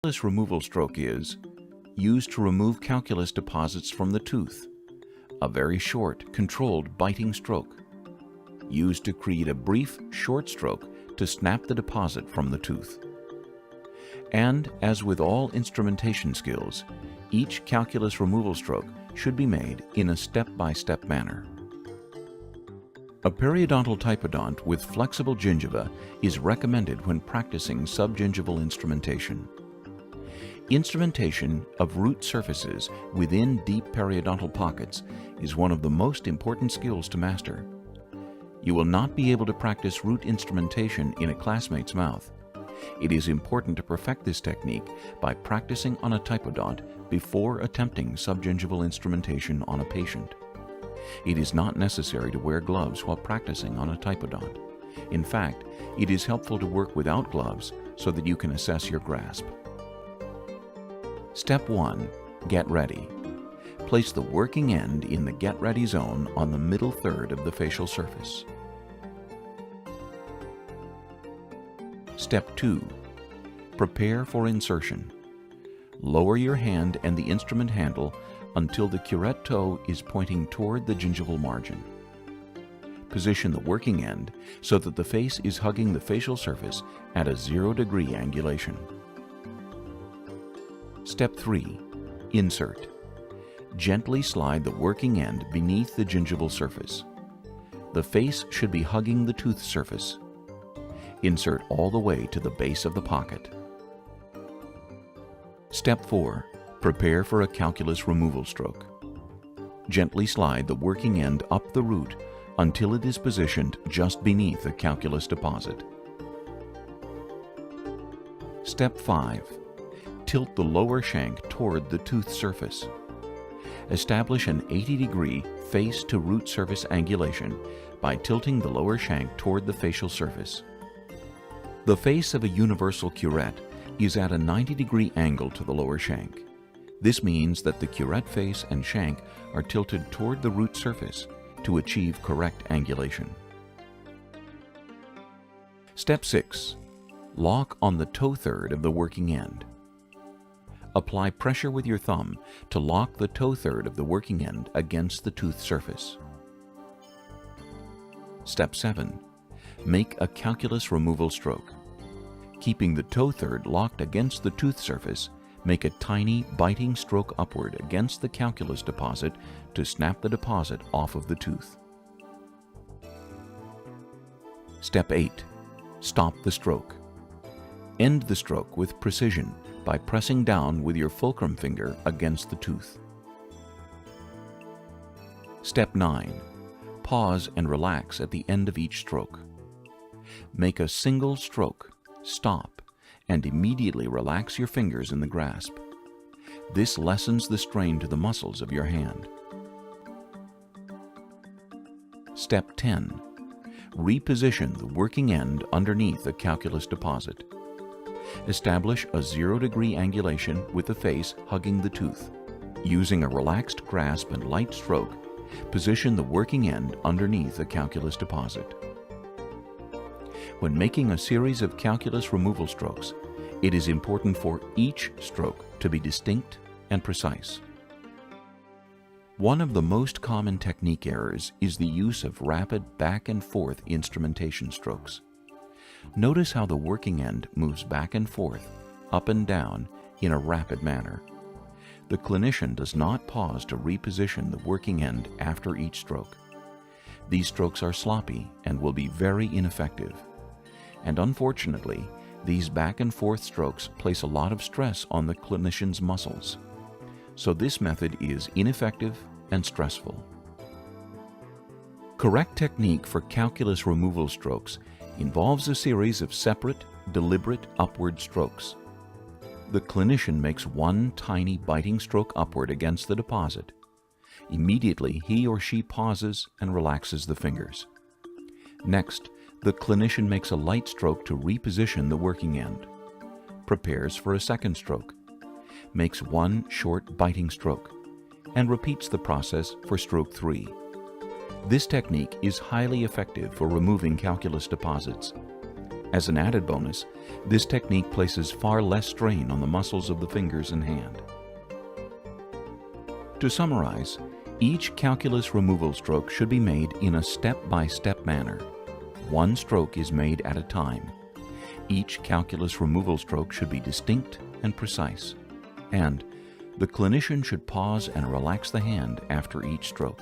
Calculus removal stroke is used to remove calculus deposits from the tooth. A very short, controlled biting stroke. Used to create a brief, short stroke to snap the deposit from the tooth. And, as with all instrumentation skills, each calculus removal stroke should be made in a step-by-step manner. A periodontal typodont with flexible gingiva is recommended when practicing subgingival instrumentation. Instrumentation of root surfaces within deep periodontal pockets is one of the most important skills to master. You will not be able to practice root instrumentation in a classmate's mouth. It is important to perfect this technique by practicing on a typodont before attempting subgingival instrumentation on a patient. It is not necessary to wear gloves while practicing on a typodont. In fact, it is helpful to work without gloves so that you can assess your grasp. Step 1. Get ready. Place the working end in the Get Ready zone on the middle third of the facial surface. Step 2. Prepare for insertion. Lower your hand and the instrument handle until the curette toe is pointing toward the gingival margin. Position the working end so that the face is hugging the facial surface at a 0-degree angulation. Step 3. Insert. Gently slide the working end beneath the gingival surface. The face should be hugging the tooth surface. Insert all the way to the base of the pocket. Step 4. Prepare for a calculus removal stroke. Gently slide the working end up the root until it is positioned just beneath the calculus deposit. Step 5. Tilt the lower shank toward the tooth surface. Establish an 80-degree face to root surface angulation by tilting the lower shank toward the facial surface. The face of a universal curette is at a 90-degree angle to the lower shank. This means that the curette face and shank are tilted toward the root surface to achieve correct angulation. Step 6. Lock on the toe third of the working end. Apply pressure with your thumb to lock the toe third of the working end against the tooth surface. Step 7. Make a calculus removal stroke. Keeping the toe third locked against the tooth surface, make a tiny biting stroke upward against the calculus deposit to snap the deposit off of the tooth. Step 8. Stop the stroke. End the stroke with precision by pressing down with your fulcrum finger against the tooth. Step 9. Pause and relax at the end of each stroke. Make a single stroke, stop, and immediately relax your fingers in the grasp. This lessens the strain to the muscles of your hand. Step 10. Reposition the working end underneath the calculus deposit. Establish a 0-degree angulation with the face hugging the tooth. Using a relaxed grasp and light stroke, position the working end underneath the calculus deposit. When making a series of calculus removal strokes, it is important for each stroke to be distinct and precise. One of the most common technique errors is the use of rapid back and forth instrumentation strokes. Notice how the working end moves back and forth, up and down, in a rapid manner. The clinician does not pause to reposition the working end after each stroke. These strokes are sloppy and will be very ineffective. And unfortunately, these back and forth strokes place a lot of stress on the clinician's muscles. So this method is ineffective and stressful. Correct technique for calculus removal strokes involves a series of separate, deliberate upward strokes. The clinician makes one tiny biting stroke upward against the deposit. Immediately, he or she pauses and relaxes the fingers. Next, the clinician makes a light stroke to reposition the working end. Prepares for a second stroke. Makes one short biting stroke, and repeats the process for stroke 3. This technique is highly effective for removing calculus deposits. As an added bonus, this technique places far less strain on the muscles of the fingers and hand. To summarize, each calculus removal stroke should be made in a step-by-step manner. One stroke is made at a time. Each calculus removal stroke should be distinct and precise. And the clinician should pause and relax the hand after each stroke.